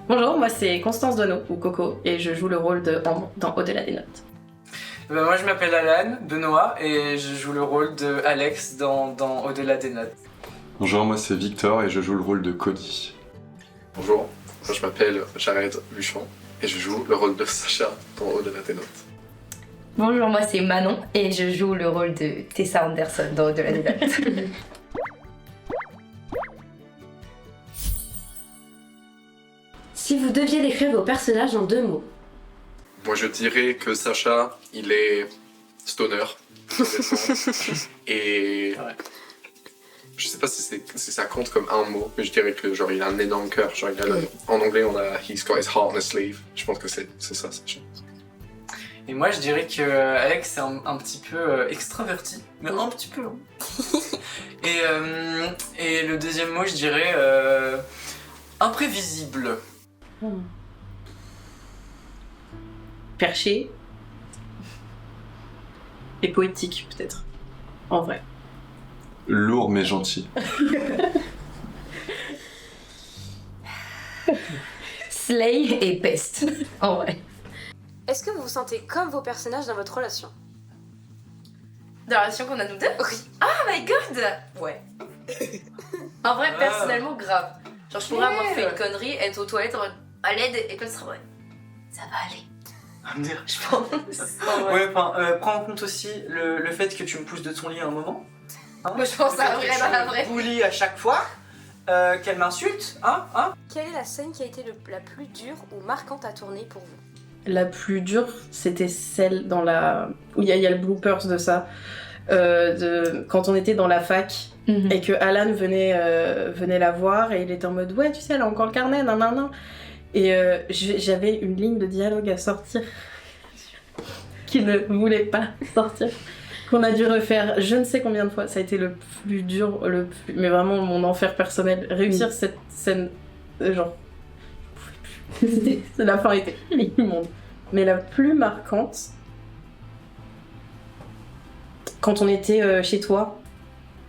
Bonjour, moi c'est Constance Doineau, ou Coco, et je joue le rôle de Ambre dans Au-delà des notes. Moi je m'appelle Alan Benoît et je joue le rôle de Alex dans Au-delà des notes. Bonjour, moi c'est Victor et je joue le rôle de Cody. Bonjour, moi je m'appelle Jared Luchon et je joue le rôle de Sacha dans Au-delà des notes. Bonjour, moi c'est Manon et je joue le rôle de Tessa Anderson dans Au-delà des notes. Si vous deviez décrire vos personnages en 2 mots. Moi je dirais que Sacha, il est stoner. Et je sais pas si ça compte comme un mot, mais je dirais que genre il a un énorme cœur. Genre, en anglais on a he's got his heart on his sleeve. Je pense que c'est ça, Sacha. Et moi je dirais que Alex c'est un petit peu extraverti, mais un petit peu. Et le deuxième mot je dirais imprévisible. Perché et poétique peut-être, en vrai. Lourd mais gentil. Slay et peste, en vrai. Est-ce que vous vous sentez comme vos personnages dans votre relation? De la relation qu'on a nous deux? Oui. Oh my god! Ouais. En vrai, personnellement, grave. Genre, je pourrais avoir fait une connerie, être aux toilettes en mode à l'aide, et toi, tu serais ouais. Ça va aller. Je pense. Ouais, prends en compte aussi le fait que tu me pousses de ton lit à un moment. Hein. Moi, je pense à vrai dans la vraie. Tu me bullies à chaque fois, qu'elle m'insulte, hein. Quelle est la scène qui a été la plus dure ou marquante à tourner pour vous? La plus dure, c'était celle dans la... où il y a le bloopers de ça, quand on était dans la fac, et que Alan venait la voir, et il était en mode « Ouais, tu sais, elle a encore le carnet, nanana ». Et j'avais une ligne de dialogue à sortir qui ne voulait pas sortir, qu'on a dû refaire je ne sais combien de fois. Ça a été le plus dur, mais vraiment mon enfer personnel. Réussir cette scène, genre... la fin était immonde. Mais la plus marquante, quand on était chez toi,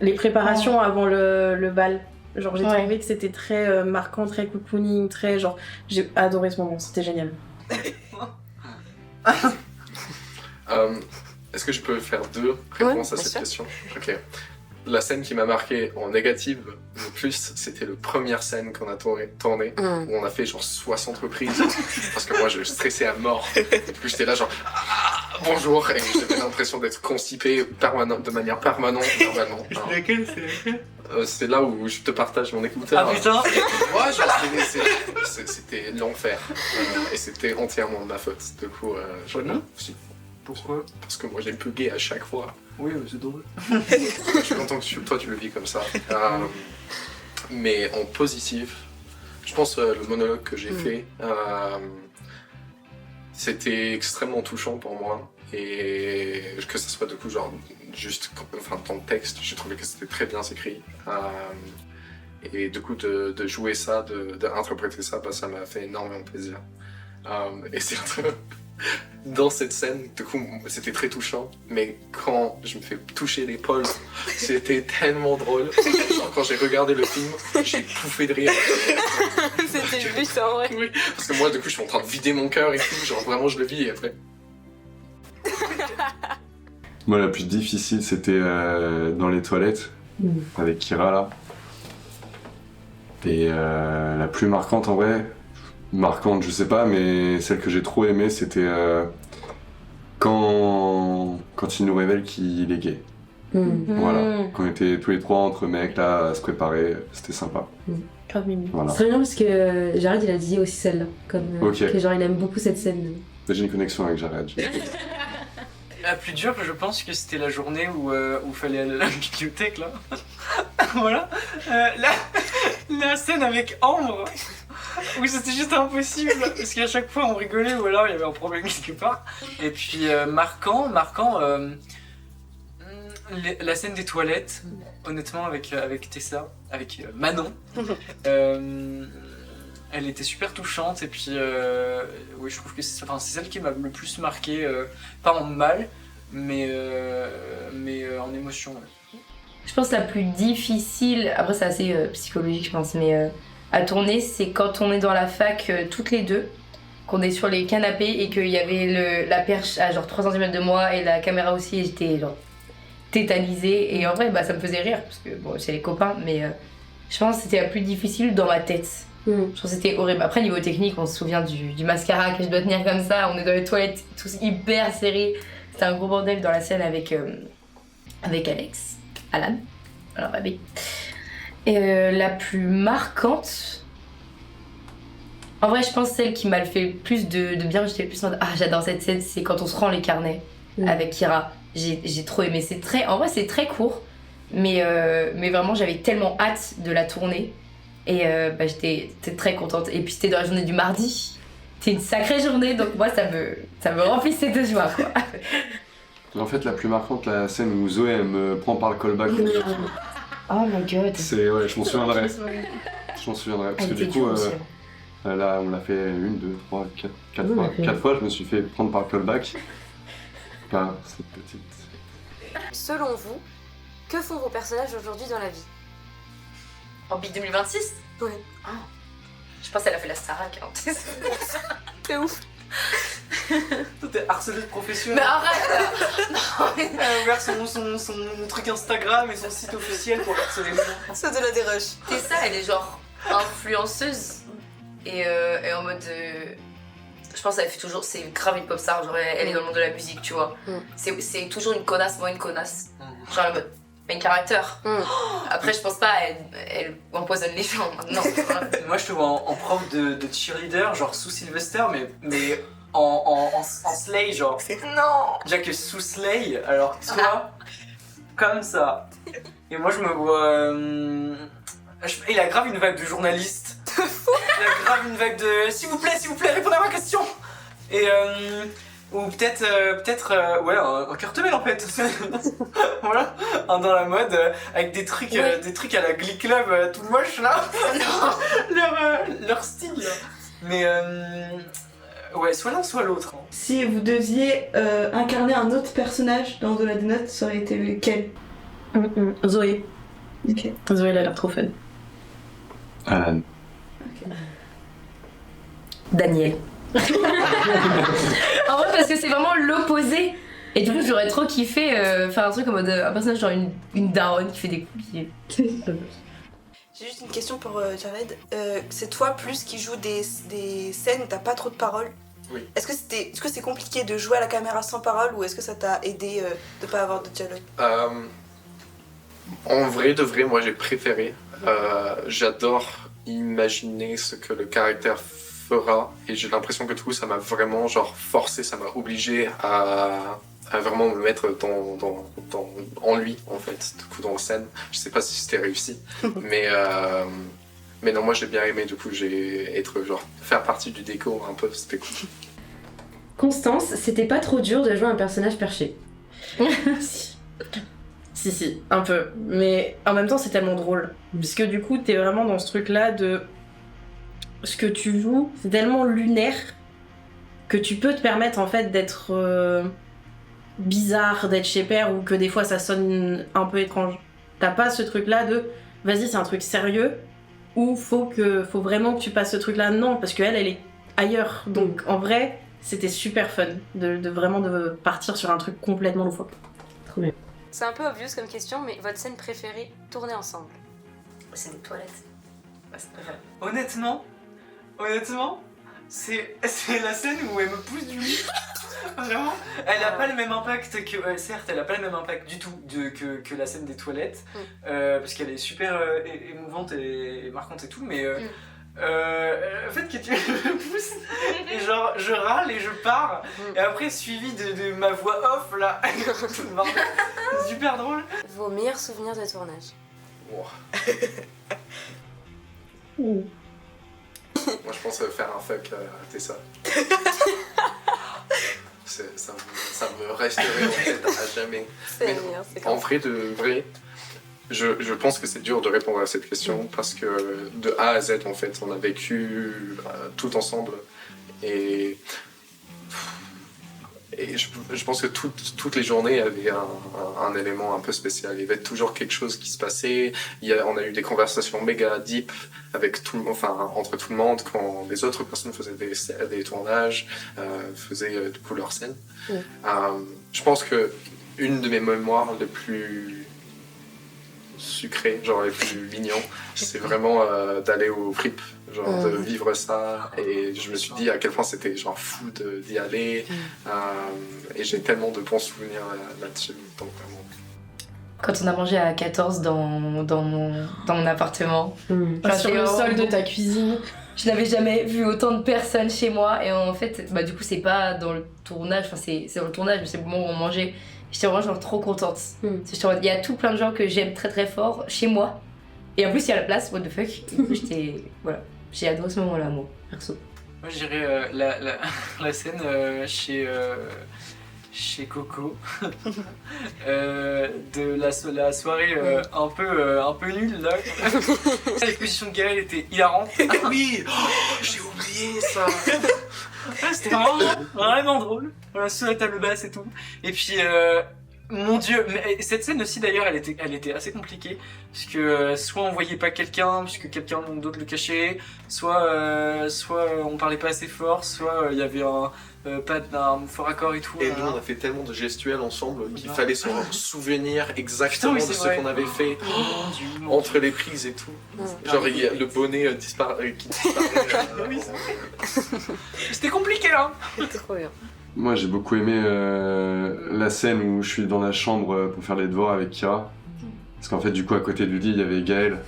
les préparations avant le bal. Genre j'ai trouvé que c'était très marquant, très cocooning, très genre... J'ai adoré ce moment, c'était génial. Est-ce que je peux faire 2 réponses à cette question? Ok. La scène qui m'a marqué en négative le plus, c'était la première scène qu'on a tournée, où on a fait genre 60 reprises, parce que moi je stressais à mort. Et puis j'étais là genre bonjour, et j'avais l'impression d'être constipé de manière permanente. Normalement. C'est laquelle? C'est là où je te partage mon écouteur. Ah putain. Ouais, genre c'était l'enfer. Et c'était entièrement de ma faute. Du coup, si. Pourquoi? Parce que moi j'ai bugué à chaque fois. Oui, c'est drôle. Je suis content que toi tu le vis comme ça. Mais en positif, je pense le monologue que j'ai fait, c'était extrêmement touchant pour moi. Et que ce soit du coup genre juste dans le texte, j'ai trouvé que c'était très bien écrit. Et du coup de jouer ça, d'interpréter ça, ça m'a fait énormément plaisir. Et c'est un truc... Dans cette scène, du coup, c'était très touchant, mais quand je me fais toucher l'épaule, c'était tellement drôle. Genre, quand j'ai regardé le film, j'ai pouffé de rire. C'était juste en vrai. Oui, parce que moi, du coup, je suis en train de vider mon cœur et tout, genre vraiment, je le vis et après. Moi, la plus difficile, c'était dans les toilettes, avec Kira, là. Et la plus marquante, en vrai... Marquante, je sais pas, mais celle que j'ai trop aimée, c'était quand il nous révèle qu'il est gay. Voilà, quand on était tous les 3 entre mecs là à se préparer, c'était sympa. Grave mimi. Voilà. C'est très bien parce que Jared il a dit aussi celle-là, que genre il aime beaucoup cette scène. J'ai une connexion avec Jared. La plus dure, je pense que c'était la journée où fallait aller à la bibliothèque là. Voilà. La scène avec Ambre. Où c'était juste impossible, parce qu'à chaque fois on rigolait ou alors il y avait un problème quelque part. Et puis marquant, la scène des toilettes, honnêtement avec Tessa, avec Manon, elle était super touchante et puis oui je trouve que c'est celle qui m'a le plus marqué, pas en mal, mais en émotion. Ouais. Je pense la plus difficile, après c'est assez psychologique je pense, mais à tourner, c'est quand on est dans la fac toutes les deux, qu'on est sur les canapés et qu'il y avait la perche à genre 3 cm de moi et la caméra aussi, et j'étais genre tétanisée. Et en vrai, ça me faisait rire, parce que bon, c'est les copains, mais je pense que c'était la plus difficile dans ma tête. Je pense que c'était horrible. Après, niveau technique, on se souvient du mascara que je dois tenir comme ça, on est dans les toilettes, tous hyper serrés. C'était un gros bordel dans la scène avec Alex, Alan, alors Babé. Et la plus marquante, en vrai, je pense celle qui m'a fait le plus de bien, j'étais le plus en mode j'adore cette scène, c'est quand on se rend les carnets avec Kira. J'ai trop aimé. En vrai, c'est très court, mais vraiment, j'avais tellement hâte de la tourner. Et j'étais très contente. Et puis, c'était dans la journée du mardi. C'était une sacrée journée, donc moi, ça me remplissait de joie, quoi. En fait, la plus marquante, la scène où Zoé elle me prend par le callback. Oh my god. Ouais, je m'en souviendrai. Parce que du coup, là, on l'a fait 1, 2, 3, 4 fois. 4 fois, je me suis fait prendre par le callback. Par cette petite. Selon vous, que font vos personnages aujourd'hui dans la vie? En Big 2026? Ouais. Oh. Je pense qu'elle a fait la Starac. Hein. C'est ouf. Toi, t'es harceleuse professionnelle. Mais arrête. Elle a ouvert son truc Instagram et son site officiel pour harceler les gens. C'est de la dérush. C'est ça, elle est genre influenceuse. Et en mode... je pense qu'elle fait toujours... C'est grave une pop star, genre elle est dans le monde de la musique, tu vois. C'est toujours une connasse, moi une connasse. Genre en mode... main caractère. Après, je pense pas, elle empoisonne les gens maintenant. Moi, je te vois en prof de cheerleader, genre sous Sylvester, mais en Slay, genre. Non. Déjà que sous Slay, alors toi, comme ça. Et moi, je me vois. Il a grave une vague de journalistes. Il a grave une vague de. S'il vous plaît, répondez à ma question. Et. Ou peut-être un Kurt en fait. Voilà, dans la mode, avec des trucs à la Glee Club tout moche là. leur style là. Mais ouais, soit l'un soit l'autre. Si vous deviez incarner un autre personnage dans Au-delà des notes, ça aurait été lequel? Zoé. Ok. Zoé, elle a l'air trop fun. Alan. Daniel. En vrai, parce que c'est vraiment l'opposé. Et du coup, j'aurais trop kiffé faire un truc en mode un personnage genre une daronne qui fait des coups. J'ai juste une question pour Jared. C'est toi plus qui joue des scènes où t'as pas trop de paroles. Oui. Est-ce que c'est compliqué de jouer à la caméra sans parole ou est-ce que ça t'a aidé de pas avoir de dialogue? En vrai de vrai, moi j'ai préféré. J'adore imaginer ce que le caractère fera et j'ai l'impression que du coup ça m'a vraiment genre forcé, ça m'a obligé à vraiment me mettre en lui en fait, du coup dans la scène. Je sais pas si c'était réussi, mais non, moi j'ai bien aimé, du coup faire partie du déco un peu, c'était cool. Constance, c'était pas trop dur de jouer un personnage perché? Si, un peu. Mais en même temps, c'est tellement drôle. Parce que du coup, t'es vraiment dans ce truc-là de... Ce que tu joues, c'est tellement lunaire que tu peux te permettre en fait d'être bizarre, d'être chez père, ou que des fois ça sonne un peu étrange. T'as pas ce truc-là de vas-y, c'est un truc sérieux, ou faut vraiment que tu passes ce truc-là. Non, parce qu'elle est ailleurs. Donc en vrai, c'était super fun de vraiment de partir sur un truc complètement loufoque. Trop bien. C'est un peu obvious comme question, mais votre scène préférée tournée ensemble? C'est des toilettes. C'est pas grave. Honnêtement, c'est la scène où elle me pousse du lit. Vraiment, elle a pas le même impact que... certes, elle a pas le même impact du tout que la scène des toilettes, parce qu'elle est super émouvante et marquante et tout, mais le fait que tu me pousses, et genre je râle et je pars, et après suivi de ma voix off là, c'est super drôle. Vos meilleurs souvenirs de tournage? Wow. Moi je pense faire un fuck à Tessa. Ça me resterait en tête à jamais. C'est meilleur, c'est en vrai de vrai, je pense que c'est dur de répondre à cette question parce que de A à Z en fait, on a vécu tout ensemble et Et je pense que toutes les journées avaient un élément un peu spécial. Il y avait toujours quelque chose qui se passait. On a eu des conversations méga deep avec entre tout le monde quand les autres personnes faisaient des tournages, faisaient du coup leurs scènes. Je pense que une de mes mémoires les plus sucrées, genre les plus mignons, c'est vraiment d'aller au FRIP. Genre de vivre ça, et je me suis dit à quel point c'était genre fou d'y aller, et j'ai tellement de bons souvenirs là-dessus. Donc, vraiment. Quand on a mangé à 14 dans mon appartement, sur le sol de ta cuisine, je n'avais jamais vu autant de personnes chez moi, et en fait, du coup, c'est pas dans le tournage, enfin c'est dans le tournage, mais c'est le moment où on mangeait. J'étais vraiment genre trop contente. Il y a tout plein de gens que j'aime très très fort chez moi, et en plus il y a la place, what the fuck. Et du coup, voilà. J'ai adoré ce moment-là, moi, perso. Moi, je dirais la scène chez Coco de la soirée un peu nulle, là. L'exposition de Gaël était hilarante. Ah oui, j'ai oublié ça. C'était vraiment drôle. Voilà, sous la table basse et tout. Et puis... mon dieu, mais cette scène aussi d'ailleurs elle était assez compliquée puisque soit on voyait pas quelqu'un puisque quelqu'un d'autre le cachait, soit on parlait pas assez fort, soit il y avait pas d'un fort accord et tout. Et nous on a fait tellement de gestuels ensemble qu'il fallait se souvenir exactement de ce qu'on avait fait entre les prises et tout. Genre il y a le bonnet qui disparaît. C'était compliqué là. C'était trop bien. Moi j'ai beaucoup aimé la scène où je suis dans la chambre pour faire les devoirs avec Kira. Parce qu'en fait du coup à côté du lit il y avait Gaël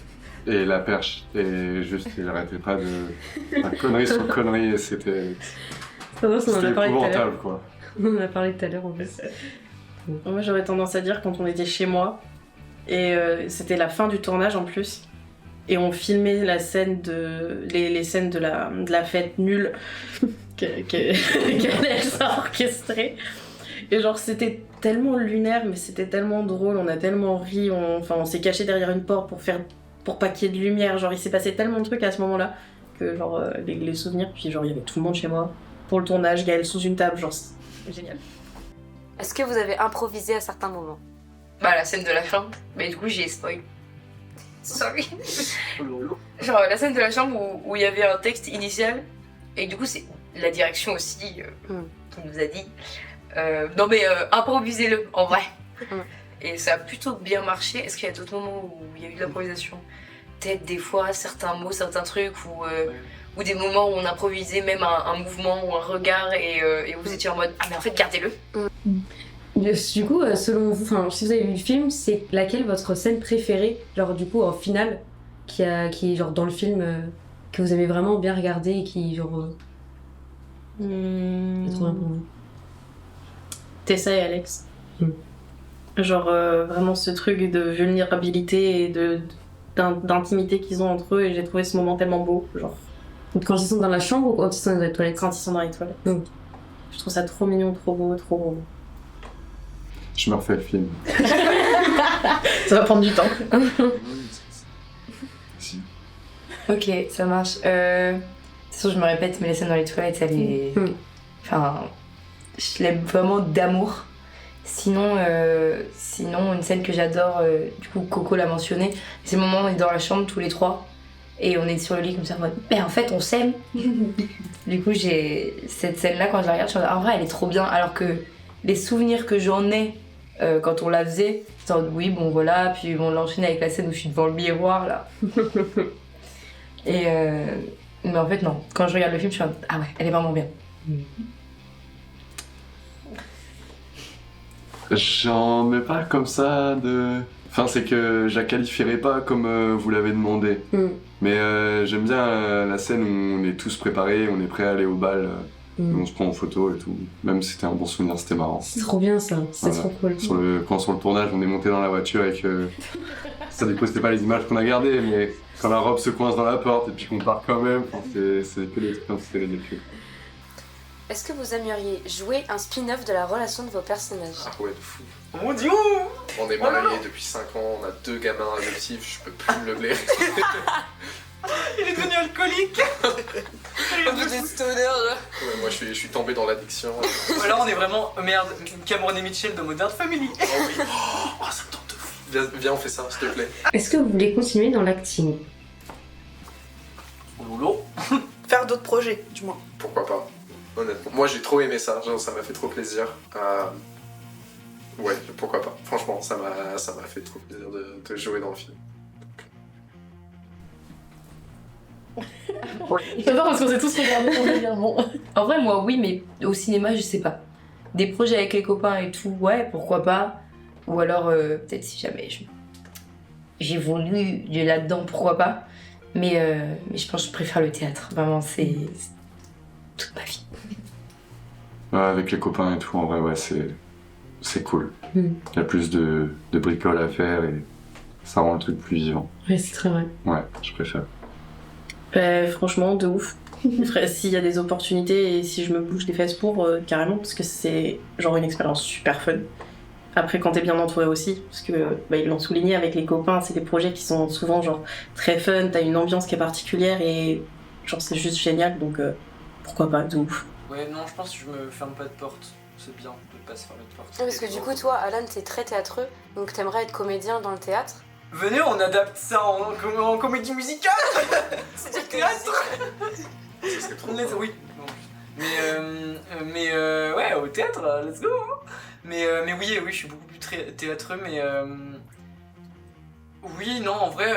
et la perche. Et juste il arrêtait pas de... connerie sur connerie et c'était épouvantable quoi. On en a parlé tout à l'heure en fait. Moi j'aurais tendance à dire quand on était chez moi, et c'était la fin du tournage en plus, et on filmait la scène les scènes de la fête nulle qu'elle a orchestrée. Et genre c'était tellement lunaire mais c'était tellement drôle, on a tellement ri, on s'est caché derrière une porte pour pas qu'il y ait de lumière, genre il s'est passé tellement de trucs à ce moment-là que genre les souvenirs, puis genre il y avait tout le monde chez moi pour le tournage, Gaël sous une table, genre c'est génial. Est-ce que vous avez improvisé à certains moments? La scène de la chambre, mais du coup j'ai spoil. Sorry. Genre la scène de la chambre où il y avait un texte initial, et du coup c'est la direction aussi qui nous a dit non mais improvisez-le en vrai. Et ça a plutôt bien marché. Est-ce qu'il y a d'autres moments où il y a eu de l'improvisation? Peut-être des fois certains mots, certains trucs, ou des moments où on improvisait même un mouvement ou un regard, et vous étiez en mode ah mais en fait gardez-le. Du coup, selon vous, si vous avez vu le film, c'est laquelle votre scène préférée, genre du coup en finale, qui est genre dans le film, que vous avez vraiment bien regardé et qui genre est trop bien pour vous? Tessa et Alex. Genre vraiment ce truc de vulnérabilité et d'intimité qu'ils ont entre eux, et j'ai trouvé ce moment tellement beau, genre. Quand ils sont dans la chambre ou quand ils sont dans les toilettes? Quand ils sont dans les toilettes. Je trouve ça trop mignon, trop beau, trop beau. Je me refais le film. Ça va prendre du temps. Si. Ok, ça marche. De toute façon, je me répète, mais la scène dans les toilettes, elle est... Enfin, je l'aime vraiment d'amour. Sinon, une scène que j'adore, du coup, Coco l'a mentionné, c'est le moment où on est dans la chambre tous les trois, et on est sur le lit comme ça, en mode, mais en fait, on s'aime. Du coup, j'ai cette scène-là, quand je la regarde, je me dis, en vrai, elle est trop bien, alors que les souvenirs que j'en ai quand on la faisait, c'est en oui, bon voilà, puis on l'enchaîne avec la scène où je suis devant le miroir, là. Mais en fait, non. Quand je regarde le film, je suis en mode, ah ouais, elle est vraiment bien. J'en ai pas comme ça de... Enfin, c'est que je la qualifierais pas comme vous l'avez demandé. Mais j'aime bien la scène où on est tous préparés, on est prêts à aller au bal, où on se prend en photo et tout. Même si c'était un bon souvenir, c'était marrant. C'est trop bien ça, c'est trop cool. Quand sur le tournage, on est monté dans la voiture et que... Ça, du coup, c'était pas les images qu'on a gardées, mais quand la robe se coince dans la porte et puis qu'on part quand même, c'est que des trucs comme c'était ridicule. Est-ce que vous aimeriez jouer un spin-off de la relation de vos personnages? Ah ouais, de fou. Oh mon dieu! On est mariés depuis 5 ans, on a 2 gamins adoptifs, je peux plus me le blairer. Il est devenu alcoolique. Un peu des stoners, là. Ouais, moi je suis tombé dans l'addiction. Là on est vraiment, merde, Cameron et Mitchell de Modern Family. Oh oui. Oh, ça me tente de fou. Viens, on fait ça, s'il te plaît. Est-ce que vous voulez continuer dans l'acting? Oh lolo. Faire d'autres projets, du moins. Pourquoi pas, honnêtement. Moi j'ai trop aimé ça, genre ça m'a fait trop plaisir. Ouais, pourquoi pas. Franchement, ça m'a fait trop plaisir de jouer dans le film. J'adore parce qu'on s'est tous regardés pour dire bon. En vrai, moi, oui, mais au cinéma, je sais pas. Des projets avec les copains et tout, ouais, pourquoi pas. Ou alors, peut-être si jamais j'évolue là-dedans, pourquoi pas. Mais je pense que je préfère le théâtre. Vraiment, c'est toute ma vie. Ouais, avec les copains et tout, en vrai, ouais, c'est cool. Il y a plus de bricoles à faire et ça rend le truc plus vivant. Ouais, c'est très vrai. Ouais, je préfère. Franchement, de ouf. S'il y a des opportunités et si je me bouge les fesses pour, carrément, parce que c'est genre une expérience super fun. Après, quand t'es bien entouré aussi, parce que ils l'ont souligné avec les copains, c'est des projets qui sont souvent genre très fun, t'as une ambiance qui est particulière et genre c'est juste génial, donc pourquoi pas, de ouf. Ouais, non, je pense que je me ferme pas de porte. C'est bien de pas se fermer de porte. Parce que du coup, toi, Alan, t'es très théâtreux, donc t'aimerais être comédien dans le théâtre. Venez, on adapte ça en comédie musicale. C'est du théâtre. Ça serait trop Let's- cool. Oui. Mais ouais, au théâtre, let's go. Hein. Mais oui, je suis beaucoup plus théâtreux, mais oui, non, en vrai,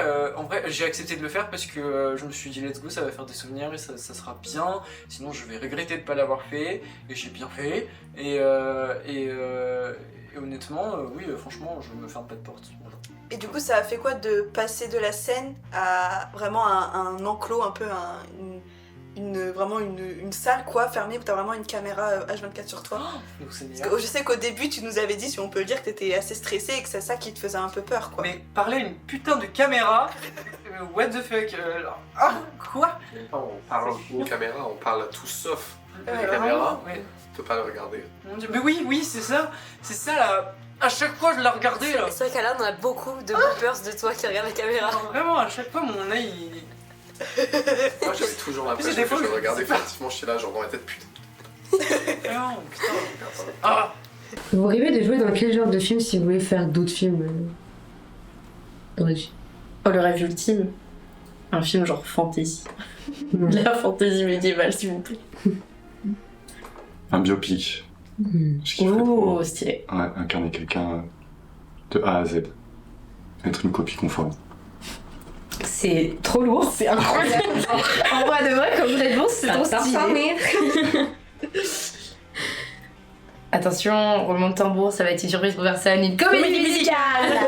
j'ai accepté de le faire parce que je me suis dit let's go, ça va faire des souvenirs et ça sera bien. Sinon, je vais regretter de pas l'avoir fait et j'ai bien fait. Et honnêtement, oui, franchement, je me ferme pas de porte. Voilà. Et du coup, ça a fait quoi de passer de la scène à vraiment un enclos, un peu vraiment une salle quoi, fermée, où t'as vraiment une caméra H24 sur toi. Donc, c'est Parce que je sais qu'au début, tu nous avais dit, si on peut le dire, que t'étais assez stressée et que c'est ça qui te faisait un peu peur quoi. Mais parler une putain de caméra, what the fuck, quoi? On parle aux caméras, on parle à tout sauf Ouais, la caméra. Ouais. On peut pas le regarder. Mon Dieu, mais oui, c'est ça là. À chaque fois, je la regardais là. C'est vrai qu'Alan, on a beaucoup de bloopers de toi qui regarde la caméra. Vraiment, à chaque fois, mon œil, il... Moi j'avais toujours l'impression des fois, que je je- le regardais effectivement, je suis là genre dans ma tête putain. Vraiment, putain. Ah, Vous rêvez de jouer dans quel genre de film si vous voulez faire d'autres films dans la vie? Oh, le rêve ultime. Un film genre fantasy. La fantasy médiévale, s'il vous plaît. Un biopic. Je kifferais Oh, trop. stylé. Ouais, incarner quelqu'un de A à Z. Être une copie conforme. C'est trop lourd, c'est incroyable. En vrai de vrai, comme réponse, c'est trop stylé. Attention, roulement de tambour, ça va être une surprise pour personne, une comédie musicale.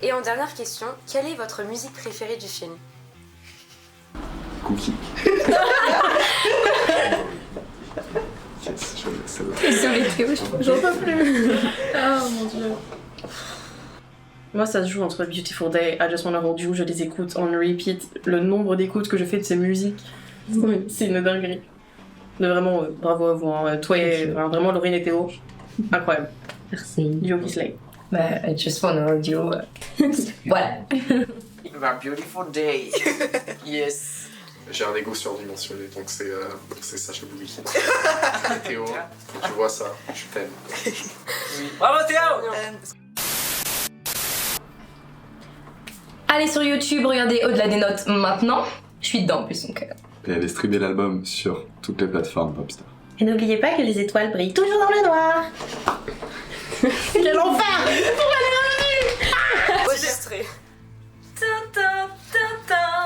Et en dernière question, quelle est votre musique préférée du film? Cookie. Yes, ça doit- Désolée Théo, J'en peux plus. Oh mon dieu. Moi, ça se joue entre Beautiful Day, I Just Wanna Hold You, je les écoute en repeat. Le nombre d'écoutes que je fais de ces musiques, c'est une dinguerie. Mais vraiment, bravo à vous. Hein. Toi et vraiment Laurine et Théo, incroyable. Merci. Yogi Slay. Bah, I just wanna hold you. Voilà. A beautiful day. Yes. J'ai un ego surdimensionné donc c'est Sacha Boubi. Théo, faut que tu vois ça, je t'aime. Oui. Bravo Théo. Allez sur YouTube, regardez Au-delà des notes maintenant. Je suis dedans en plus donc. Et allez streamer l'album sur toutes les plateformes Popstar. Et n'oubliez pas que les étoiles brillent toujours dans le noir. Quel enfer. Enregistré. Ta ta ta ta.